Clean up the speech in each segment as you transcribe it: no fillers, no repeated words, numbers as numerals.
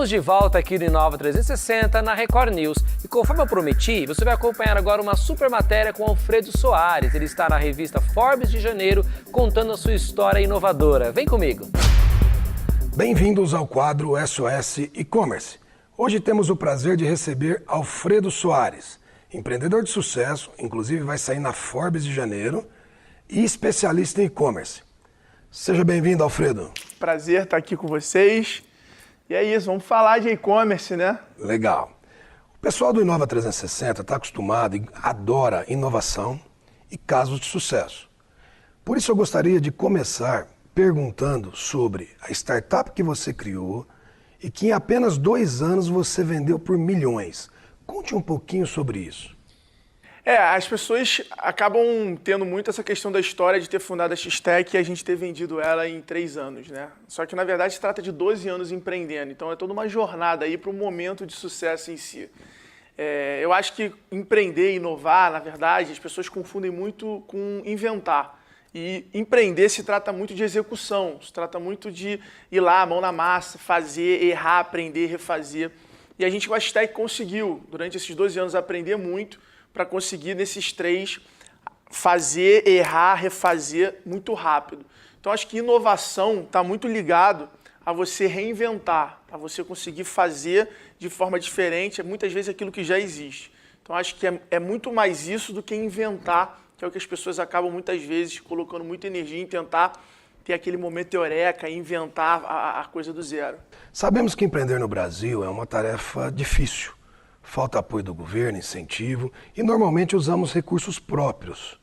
Estamos de volta aqui no Inova 360 na Record News e conforme eu prometi, você vai acompanhar agora uma super matéria com Alfredo Soares. Ele está na revista Forbes de janeiro contando a sua história inovadora. Vem comigo! Bem-vindos ao quadro SOS E-Commerce. Hoje temos o prazer de receber Alfredo Soares, empreendedor de sucesso, inclusive vai sair na Forbes de janeiro, e especialista em e-commerce. Seja bem-vindo, Alfredo. Prazer estar aqui com vocês. E é isso, vamos falar de e-commerce, né? Legal. O pessoal do Inova 360 está acostumado e adora inovação e casos de sucesso. Por isso eu gostaria de começar perguntando sobre a startup que você criou e que em apenas 2 anos você vendeu por milhões. Conte um pouquinho sobre isso. As pessoas acabam tendo muito essa questão da história de ter fundado a X-Tech e a gente ter vendido ela em 3 anos, né? Só que, na verdade, se trata de 12 anos empreendendo. Então, é toda uma jornada aí para um momento de sucesso em si. Eu acho que empreender, inovar, na verdade, as pessoas confundem muito com inventar. E empreender se trata muito de execução, se trata muito de ir lá, mão na massa, fazer, errar, aprender, refazer. E a gente com a X-Tech conseguiu, durante esses 12 anos, aprender muito para conseguir, nesses 3, fazer, errar, refazer muito rápido. Então, acho que inovação está muito ligado a você reinventar, a você conseguir fazer de forma diferente, muitas vezes, aquilo que já existe. Então, acho que é muito mais isso do que inventar, que é o que as pessoas acabam, muitas vezes, colocando muita energia em tentar ter aquele momento eureka, inventar a coisa do zero. Sabemos que empreender no Brasil é uma tarefa difícil. Falta apoio do governo, incentivo e normalmente usamos recursos próprios.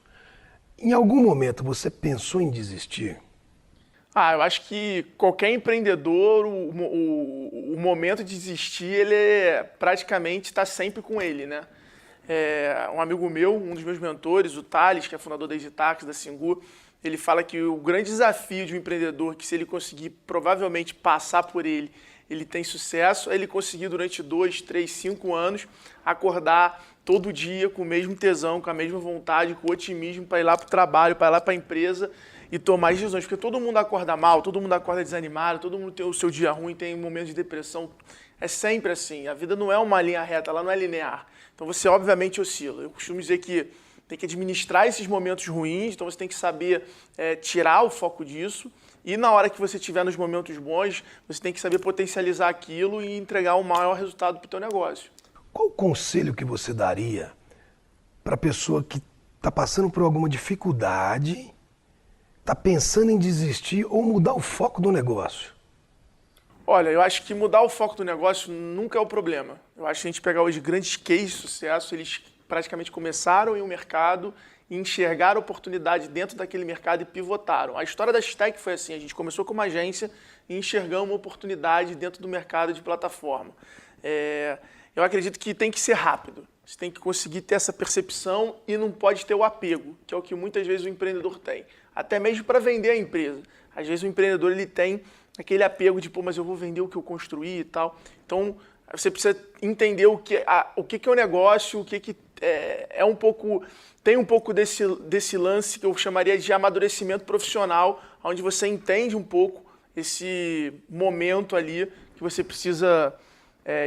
Em algum momento você pensou em desistir? Eu acho que qualquer empreendedor, o momento de desistir, ele praticamente está sempre com ele, né? Um amigo meu, um dos meus mentores, o Thales, que é fundador da EasyTax, da Singu, ele fala que o grande desafio de um empreendedor, que se ele conseguir provavelmente passar por ele tem sucesso, é ele conseguir durante 2, 3, 5 anos acordar todo dia com o mesmo tesão, com a mesma vontade, com otimismo para ir lá para o trabalho, para ir lá para a empresa e tomar as decisões. Porque todo mundo acorda mal, todo mundo acorda desanimado, todo mundo tem o seu dia ruim, tem momentos de depressão. É sempre assim. A vida não é uma linha reta, ela não é linear. Então você obviamente oscila. Eu costumo dizer que tem que administrar esses momentos ruins, então você tem que saber tirar o foco disso. E na hora que você estiver nos momentos bons, você tem que saber potencializar aquilo e entregar o maior resultado para o teu negócio. Qual o conselho que você daria para a pessoa que está passando por alguma dificuldade, está pensando em desistir ou mudar o foco do negócio? Olha, eu acho que mudar o foco do negócio nunca é o problema. Eu acho que a gente pegar hoje grandes cases de sucesso, eles praticamente começaram em um mercado e enxergaram oportunidade dentro daquele mercado e pivotaram. A história da X-Tech foi assim, a gente começou como agência e enxergamos uma oportunidade dentro do mercado de plataforma. Eu acredito que tem que ser rápido, você tem que conseguir ter essa percepção e não pode ter o apego, que é o que muitas vezes o empreendedor tem, até mesmo para vender a empresa. Às vezes o empreendedor ele tem aquele apego de, mas eu vou vender o que eu construí e tal. Então, você precisa entender o que é o negócio, o que é um pouco... Tem um pouco desse lance que eu chamaria de amadurecimento profissional, onde você entende um pouco esse momento ali que você precisa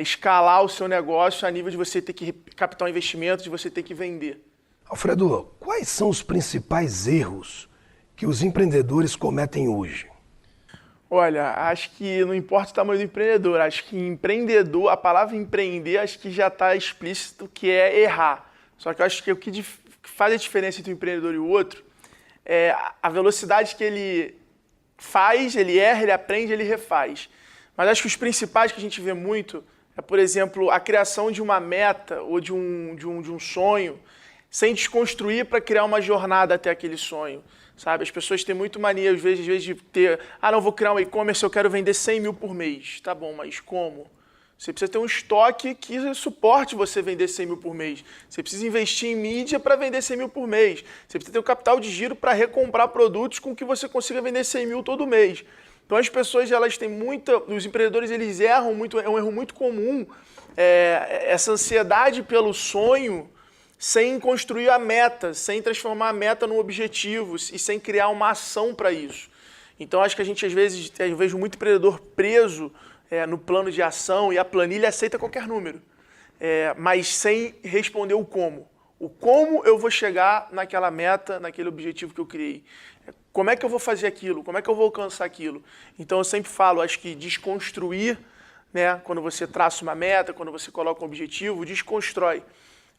escalar o seu negócio a nível de você ter que captar um investimento, de você ter que vender. Alfredo, quais são os principais erros que os empreendedores cometem hoje? Olha, acho que não importa o tamanho do empreendedor, acho que empreendedor, a palavra empreender, acho que já está explícito que é errar. Só que eu acho que o que faz a diferença entre um empreendedor e o outro é a velocidade que ele faz, ele erra, ele aprende, ele refaz. Mas acho que os principais que a gente vê muito é, por exemplo, a criação de uma meta ou de um sonho sem desconstruir para criar uma jornada até aquele sonho. Sabe? As pessoas têm muito mania, às vezes de ter... não, vou criar um e-commerce, eu quero vender 100 mil por mês. Tá bom, mas como? Você precisa ter um estoque que suporte você vender 100 mil por mês. Você precisa investir em mídia para vender 100 mil por mês. Você precisa ter o capital de giro para recomprar produtos com que você consiga vender 100 mil todo mês. Então as pessoas, elas têm muita... Os empreendedores, eles erram muito, é um erro muito comum. Essa ansiedade pelo sonho sem construir a meta, sem transformar a meta num objetivo e sem criar uma ação para isso. Então acho que a gente, às vezes, eu vejo muito empreendedor preso no plano de ação e a planilha aceita qualquer número, mas sem responder o como. O como eu vou chegar naquela meta, naquele objetivo que eu criei. Como é que eu vou fazer aquilo? Como é que eu vou alcançar aquilo? Então eu sempre falo, acho que desconstruir, né, quando você traça uma meta, quando você coloca um objetivo, desconstrói.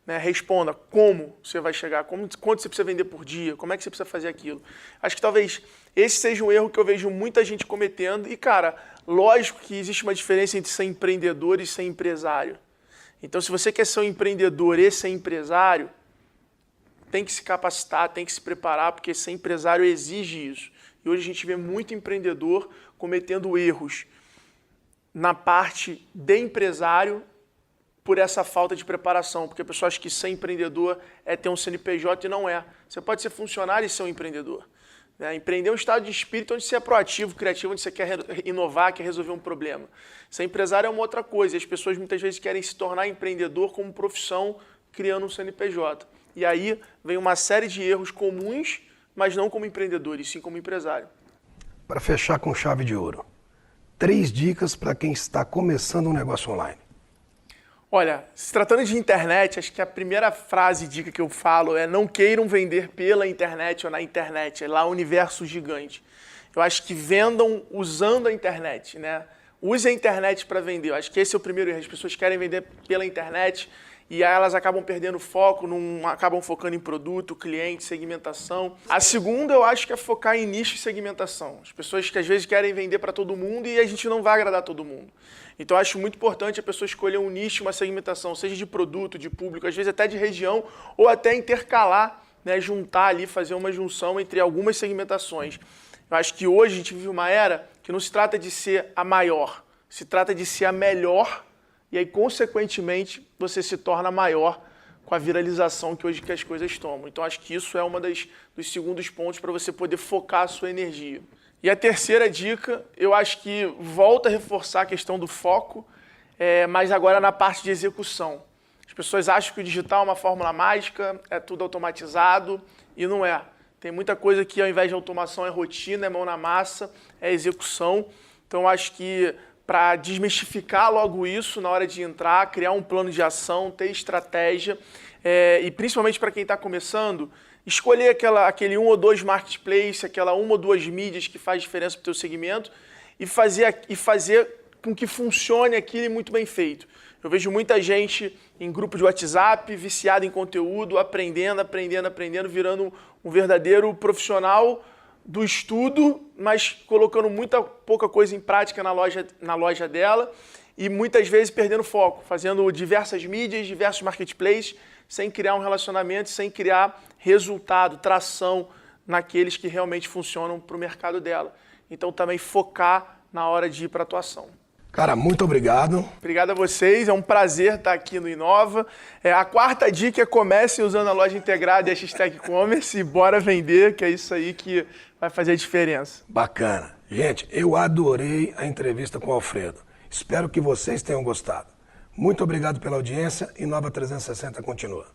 Né, responda como você vai chegar, quanto você precisa vender por dia, como é que você precisa fazer aquilo. Acho que talvez esse seja um erro que eu vejo muita gente cometendo. E, cara, lógico que existe uma diferença entre ser empreendedor e ser empresário. Então, se você quer ser um empreendedor e ser empresário, tem que se capacitar, tem que se preparar, porque ser empresário exige isso. E hoje a gente vê muito empreendedor cometendo erros na parte de empresário por essa falta de preparação, porque a pessoa acha que ser empreendedor é ter um CNPJ e não é. Você pode ser funcionário e ser um empreendedor. Empreender é um estado de espírito onde você é proativo, criativo, onde você quer inovar, quer resolver um problema. Ser empresário é uma outra coisa. As pessoas muitas vezes querem se tornar empreendedor como profissão, criando um CNPJ. E aí vem uma série de erros comuns, mas não como empreendedor, e sim como empresário. Para fechar com chave de ouro, 3 dicas para quem está começando um negócio online. Olha, se tratando de internet, acho que a primeira frase e dica que eu falo é: não queiram vender pela internet ou na internet, é lá um universo gigante. Eu acho que vendam usando a internet, né? Use a internet para vender. Eu acho que esse é o primeiro erro. As pessoas querem vender pela internet e aí elas acabam perdendo foco, acabam focando em produto, cliente, segmentação. A segunda, eu acho que é focar em nicho e segmentação. As pessoas que às vezes querem vender para todo mundo e a gente não vai agradar todo mundo. Então, eu acho muito importante a pessoa escolher um nicho, uma segmentação, seja de produto, de público, às vezes até de região, ou até intercalar, né, juntar ali, fazer uma junção entre algumas segmentações. Eu acho que hoje a gente vive uma era que não se trata de ser a maior, se trata de ser a melhor, e aí, consequentemente, você se torna maior com a viralização que hoje que as coisas tomam. Então, acho que isso é uma dos segundos pontos para você poder focar a sua energia. E a terceira dica, eu acho que volta a reforçar a questão do foco, mas agora na parte de execução. As pessoas acham que o digital é uma fórmula mágica, é tudo automatizado, e não é. Tem muita coisa que ao invés de automação é rotina, é mão na massa, é execução. Então, eu acho que para desmistificar logo isso na hora de entrar, criar um plano de ação, ter estratégia, e principalmente para quem está começando, escolher aquele 1 ou 2 marketplace, aquela 1 ou 2 mídias que faz diferença para o teu segmento e fazer com que funcione aquilo muito bem feito. Eu vejo muita gente em grupo de WhatsApp, viciada em conteúdo, aprendendo, virando um verdadeiro profissional do estudo, mas colocando pouca coisa em prática na loja dela e muitas vezes perdendo foco, fazendo diversas mídias, diversos marketplaces, sem criar um relacionamento, sem criar resultado, tração naqueles que realmente funcionam para o mercado dela. Então também focar na hora de ir para a atuação. Cara, muito obrigado. Obrigado a vocês, é um prazer estar aqui no Inova. A quarta dica é: comecem usando a loja integrada e a hashtag e-commerce e bora vender, que é isso aí que vai fazer a diferença. Bacana. Gente, eu adorei a entrevista com o Alfredo. Espero que vocês tenham gostado. Muito obrigado pela audiência e Inova 360 continua.